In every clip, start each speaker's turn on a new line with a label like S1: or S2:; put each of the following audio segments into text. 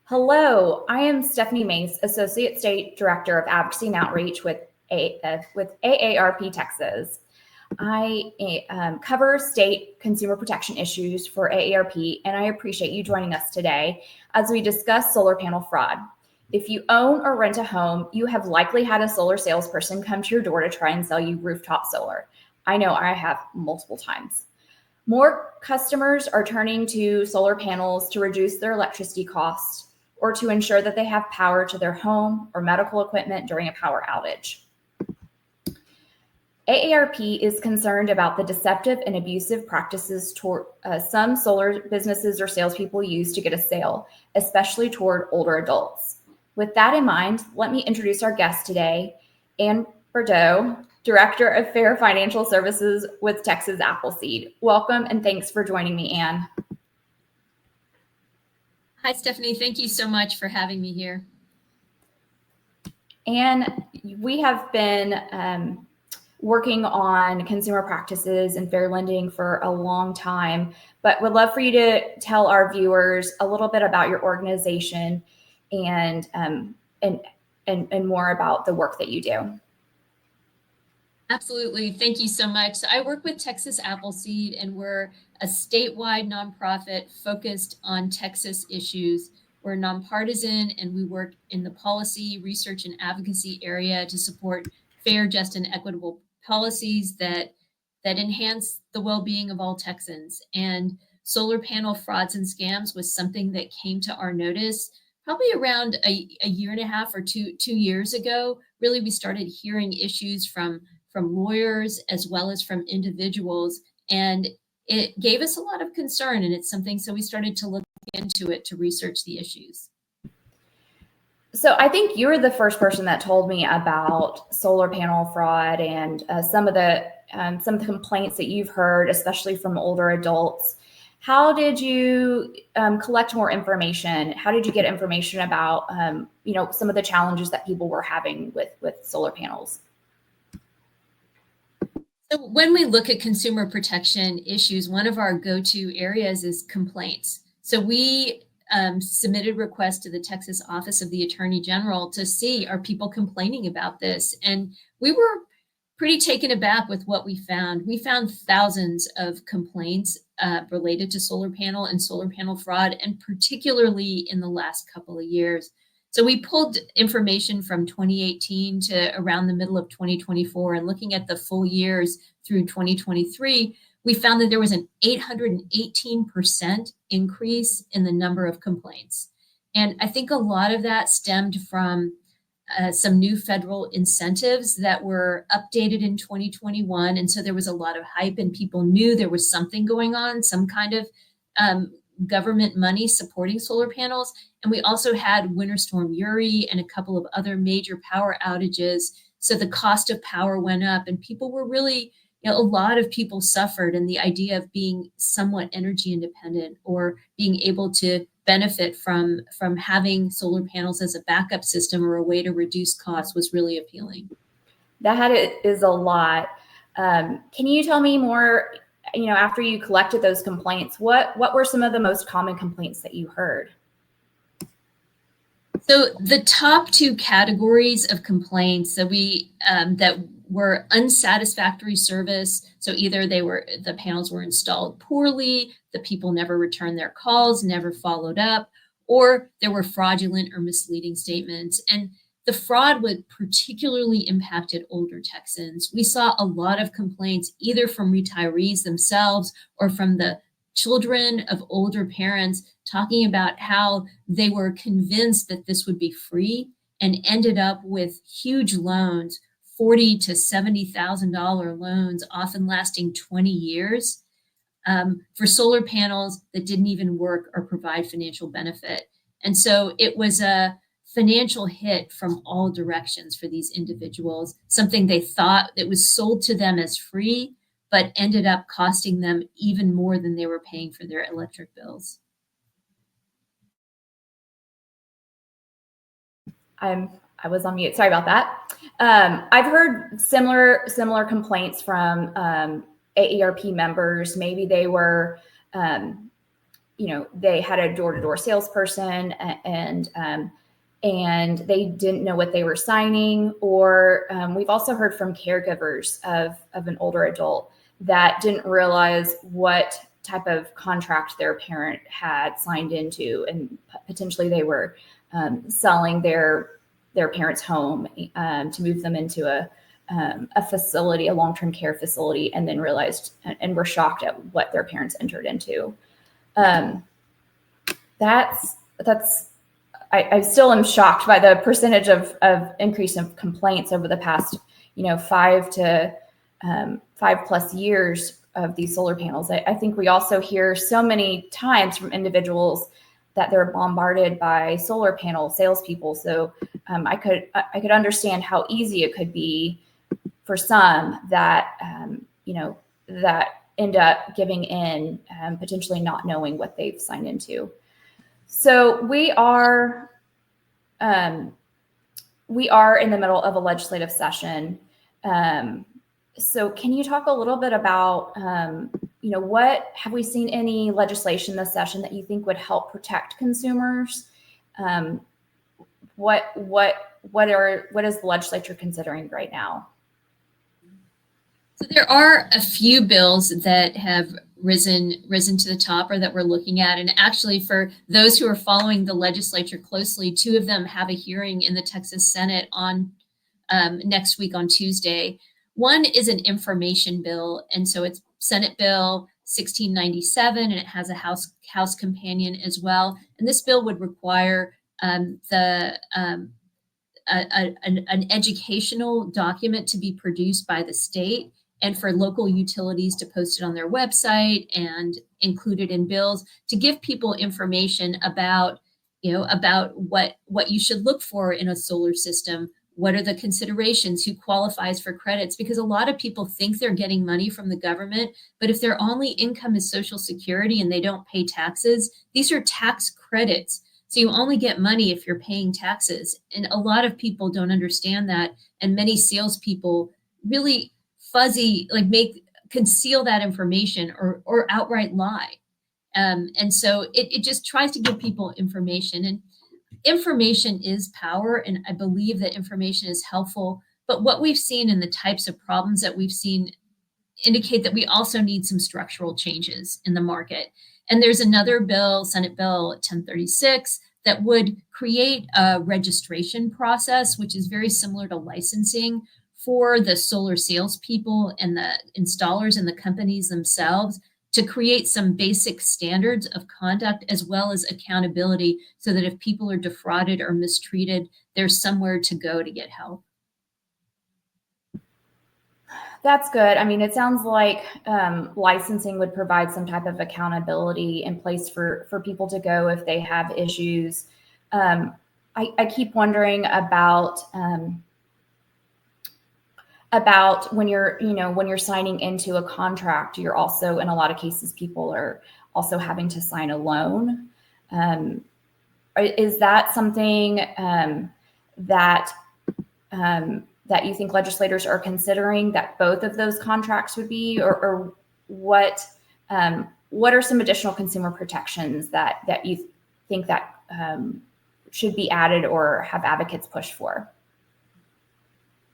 S1: Hello, I am Stephanie Mace, Associate State Director of Advocacy and Outreach with AARP Texas. I cover state consumer protection issues for AARP, and I appreciate you joining us today as we discuss solar panel fraud. If you own or rent a home, you have likely had a solar salesperson come to your door to try and sell you rooftop solar. I know I have multiple times. More customers are turning to solar panels to reduce their electricity costs or to ensure that they have power to their home or medical equipment during a power outage. AARP is concerned about the deceptive and abusive practices toward some solar businesses or salespeople use to get a sale, especially toward older adults. With that in mind, let me introduce our guest today, Ann Baddour, Director of Fair Financial Services with Texas Appleseed. Welcome and thanks for joining me, Ann.
S2: Hi, Stephanie. Thank you so much for having me here.
S1: And we have been working on consumer practices and fair lending for a long time, but would love for you to tell our viewers a little bit about your organization and more about the work that you do.
S2: Absolutely. Thank you so much. So I work with Texas Appleseed, and we're a statewide nonprofit focused on Texas issues. We're nonpartisan, and we work in the policy, research, and advocacy area to support fair, just, and equitable policies that enhance the well-being of all Texans. And solar panel frauds and scams was something that came to our notice probably around a year and a half or two years ago. Really, we started hearing issues from lawyers as well as from individuals, and it gave us a lot of concern, and it's something, so we started to look into it to research the issues.
S1: So I think you're the first person that told me about solar panel fraud and some of the complaints that you've heard, especially from older adults. How did you collect more information? How did you get information about some of the challenges that people were having with solar panels?
S2: So when we look at consumer protection issues, one of our go-to areas is complaints. So we submitted requests to the Texas Office of the Attorney General to see, are people complaining about this? And we were pretty taken aback with what we found. We found thousands of complaints related to solar panel and solar panel fraud, and particularly in the last couple of years. So we pulled information from 2018 to around the middle of 2024, and looking at the full years through 2023, we found that there was an 818% increase in the number of complaints. And I think a lot of that stemmed from some new federal incentives that were updated in 2021. And so there was a lot of hype, and people knew there was something going on, some kind of government money supporting solar panels. And we also had Winter Storm Uri and a couple of other major power outages. So the cost of power went up, and people were really, a lot of people suffered. And the idea of being somewhat energy independent or being able to benefit from having solar panels as a backup system or a way to reduce costs was really appealing.
S1: That is a lot. Can you tell me more? After you collected those complaints, what were some of the most common complaints that you heard?
S2: So the top two categories of complaints that that were unsatisfactory service. So either the panels were installed poorly, the people never returned their calls, never followed up, or there were fraudulent or misleading statements. And the fraud would particularly impacted older Texans. We saw a lot of complaints either from retirees themselves or from the children of older parents talking about how they were convinced that this would be free and ended up with huge loans, $40,000 to $70,000 loans, often lasting 20 years, for solar panels that didn't even work or provide financial benefit. And so it was a financial hit from all directions for these individuals, something they thought that was sold to them as free, but ended up costing them even more than they were paying for their electric bills.
S1: I was on mute. Sorry about that. I've heard similar complaints from AARP members. Maybe they were they had a door-to-door salesperson, and they didn't know what they were signing. Or we've also heard from caregivers of an older adult that didn't realize what type of contract their parent had signed into, and potentially they were selling their parents' home to move them into a facility, a long-term care facility, and then realized and were shocked at what their parents entered into. I still am shocked by the percentage of increase of complaints over the past, 5+ years of these solar panels. I think we also hear so many times from individuals that they're bombarded by solar panel salespeople. So I could understand how easy it could be for some that that end up giving in, potentially not knowing what they've signed into. So we are in the middle of a legislative session. So can you talk a little bit about, what have we seen any legislation this session that you think would help protect consumers? What is the legislature considering right now?
S2: So there are a few bills that have risen to the top, or that we're looking at. And actually, for those who are following the legislature closely, 2 of them have a hearing in the Texas Senate on next week on Tuesday. One is an information bill, and so it's Senate Bill 1697, and it has a House companion as well. And this bill would require an educational document to be produced by the state, and for local utilities to post it on their website and include it in bills to give people information about what you should look for in a solar system. What are the considerations? Who qualifies for credits? Because a lot of people think they're getting money from the government, but if their only income is Social Security and they don't pay taxes, these are tax credits. So you only get money if you're paying taxes. And a lot of people don't understand that. And many salespeople really conceal that information or outright lie. And so it just tries to give people information. And information is power, and I believe that information is helpful. But what we've seen and the types of problems that we've seen indicate that we also need some structural changes in the market. And there's another bill, Senate Bill 1036, that would create a registration process, which is very similar to licensing for the solar salespeople and the installers and the companies themselves, to create some basic standards of conduct as well as accountability, so that if people are defrauded or mistreated, there's somewhere to go to get help.
S1: That's good. I mean, it sounds like licensing would provide some type of accountability in place for people to go if they have issues. I keep wondering about when you're signing into a contract, you're also, in a lot of cases, people are also having to sign a loan. Is that something that you think legislators are considering, that both of those contracts would be, or what are some additional consumer protections that you think that should be added or have advocates push for?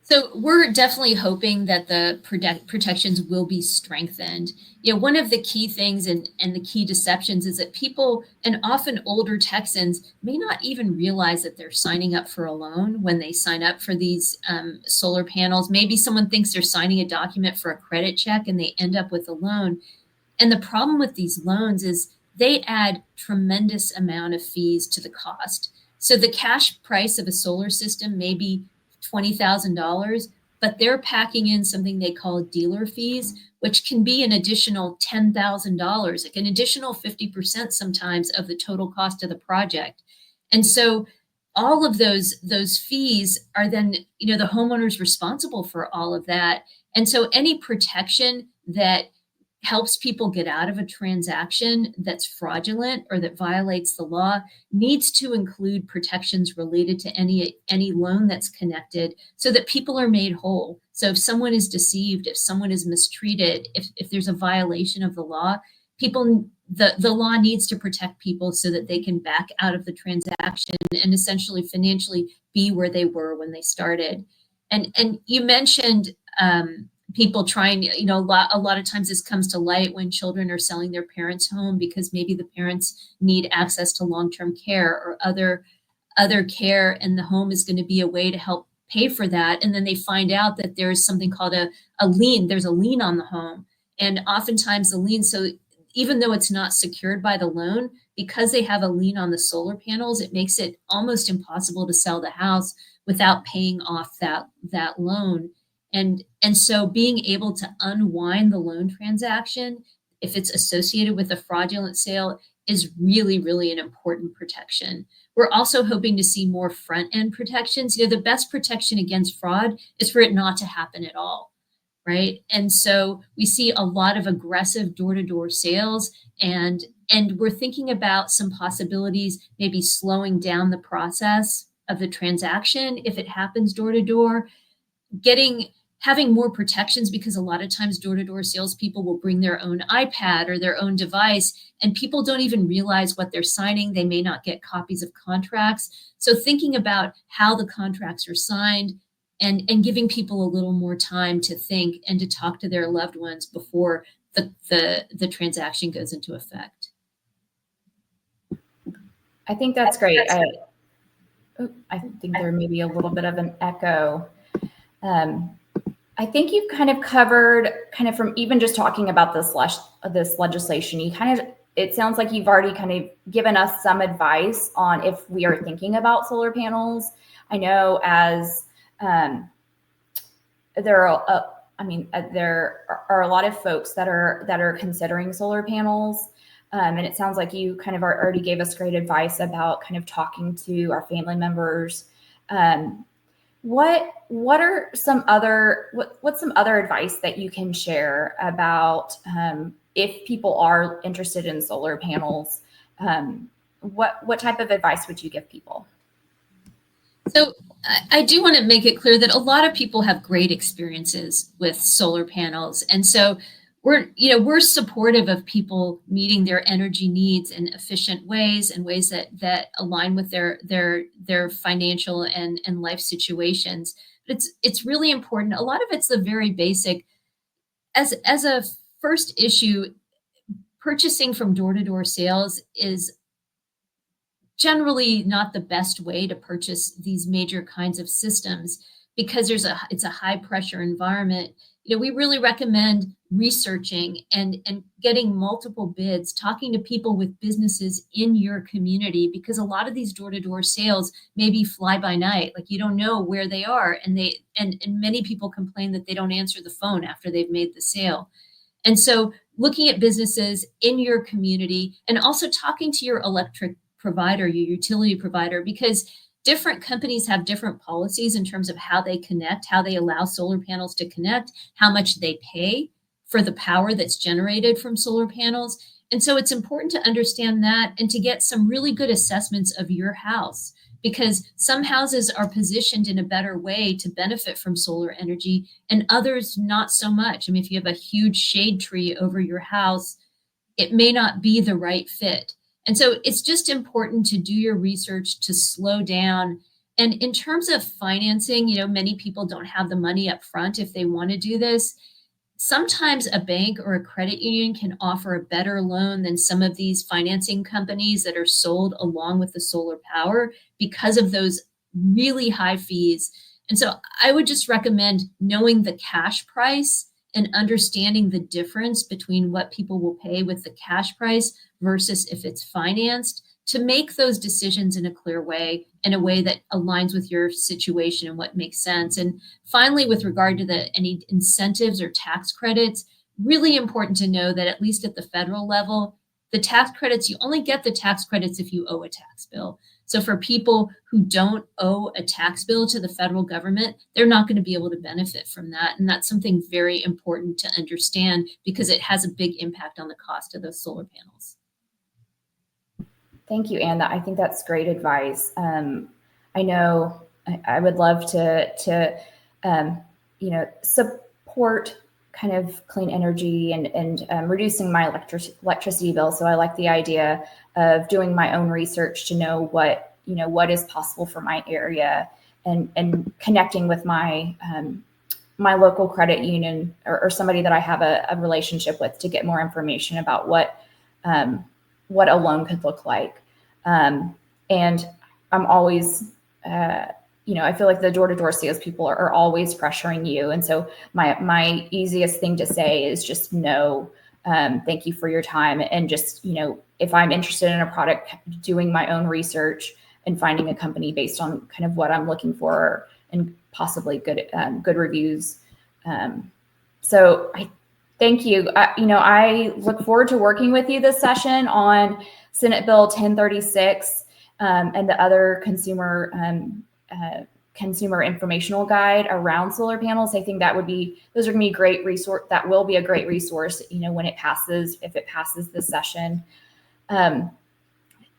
S2: So we're definitely hoping that the protections will be strengthened. One of the key things and the key deceptions is that people, and often older Texans, may not even realize that they're signing up for a loan when they sign up for these solar panels. Maybe someone thinks they're signing a document for a credit check and they end up with a loan. And the problem with these loans is they add tremendous amount of fees to the cost. So the cash price of a solar system may be $20,000, but they're packing in something they call dealer fees, which can be an additional $10,000, like an additional 50% sometimes of the total cost of the project. And so all of those fees are then, the homeowner's responsible for all of that. And so any protection that helps people get out of a transaction that's fraudulent or that violates the law needs to include protections related to any loan that's connected, so that people are made whole. So if someone is deceived, if someone is mistreated, if there's a violation of the law, the law needs to protect people so that they can back out of the transaction and essentially financially be where they were when they started. And you mentioned people trying, a lot of times this comes to light when children are selling their parents' home because maybe the parents need access to long-term care or other care, and the home is going to be a way to help pay for that. And then they find out that there's something called a lien. There's a lien on the home. And oftentimes the lien, so even though it's not secured by the loan, because they have a lien on the solar panels, it makes it almost impossible to sell the house without paying off that loan. And so being able to unwind the loan transaction, if it's associated with a fraudulent sale, is really, really an important protection. We're also hoping to see more front-end protections. The best protection against fraud is for it not to happen at all, right? And so we see a lot of aggressive door-to-door sales, and we're thinking about some possibilities, maybe slowing down the process of the transaction if it happens door-to-door, having more protections, because a lot of times door-to-door salespeople will bring their own iPad or their own device, and people don't even realize what they're signing. They may not get copies of contracts. So thinking about how the contracts are signed and giving people a little more time to think and to talk to their loved ones before the transaction goes into effect.
S1: I think that's great. I think there may be a little bit of an echo. I think you've kind of covered from even just talking about this legislation, it sounds like you've already kind of given us some advice on if we are thinking about solar panels. I know as there are a lot of folks that are considering solar panels. And it sounds like you kind of already gave us great advice about kind of talking to our family members. What's some other advice that you can share about if people are interested in solar panels? What type of advice would you give people?
S2: So I do want to make it clear that a lot of people have great experiences with solar panels, and so we're supportive of people meeting their energy needs in efficient ways and ways that align with their financial and life situations. But it's really important. A lot of it's the very basic. As a first issue, purchasing from door-to-door sales is generally not the best way to purchase these major kinds of systems because it's a high pressure environment. We really recommend researching and getting multiple bids, talking to people with businesses in your community, because a lot of these door-to-door sales may be fly by night. Like, you don't know where they are, and many people complain that they don't answer the phone after they've made the sale. And so looking at businesses in your community and also talking to your electric provider, your utility provider, because different companies have different policies in terms of how they connect, how they allow solar panels to connect, how much they pay for the power that's generated from solar panels. And so it's important to understand that and to get some really good assessments of your house, because some houses are positioned in a better way to benefit from solar energy and others not so much. I mean, if you have a huge shade tree over your house, it may not be the right fit. And so it's just important to do your research, to slow down. And in terms of financing, many people don't have the money up front if they want to do this. Sometimes a bank or a credit union can offer a better loan than some of these financing companies that are sold along with the solar power because of those really high fees. And so I would just recommend knowing the cash price and understanding the difference between what people will pay with the cash price versus if it's financed, to make those decisions in a clear way, in a way that aligns with your situation and what makes sense. And finally, with regard to any incentives or tax credits, really important to know that at least at the federal level, the tax credits, you only get the tax credits if you owe a tax bill. So for people who don't owe a tax bill to the federal government, they're not going to be able to benefit from that. And that's something very important to understand because it has a big impact on the cost of those solar panels.
S1: Thank you, Anne. I think that's great advice. I know I would love to support kind of clean energy and reducing my electricity bill. So I like the idea of doing my own research to know what is possible for my area, and connecting with my my local credit union or somebody that I have a relationship with to get more information about what a loan could look like. And I'm always, I feel like the door-to-door salespeople are always pressuring you. And so my easiest thing to say is just no, thank you for your time. And just, if I'm interested in a product, doing my own research and finding a company based on kind of what I'm looking for and possibly good reviews. So I thank you. I look forward to working with you this session on Senate Bill 1036 and the other consumer informational guide around solar panels. I think those are going to be great resource. That will be a great resource, when it passes, if it passes this session.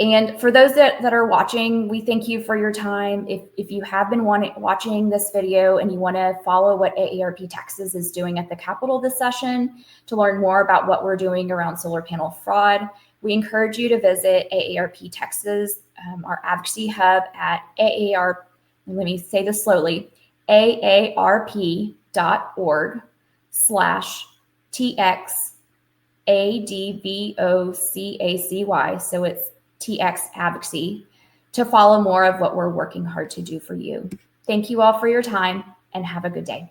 S1: And for those that are watching, we thank you for your time. If you have been watching this video and you want to follow what AARP Texas is doing at the Capitol this session to learn more about what we're doing around solar panel fraud, we encourage you to visit AARP Texas, our advocacy hub at AARP. Let me say this slowly, aarp.org/TXADVOCACY. So it's TX Advocacy, to follow more of what we're working hard to do for you. Thank you all for your time, and have a good day.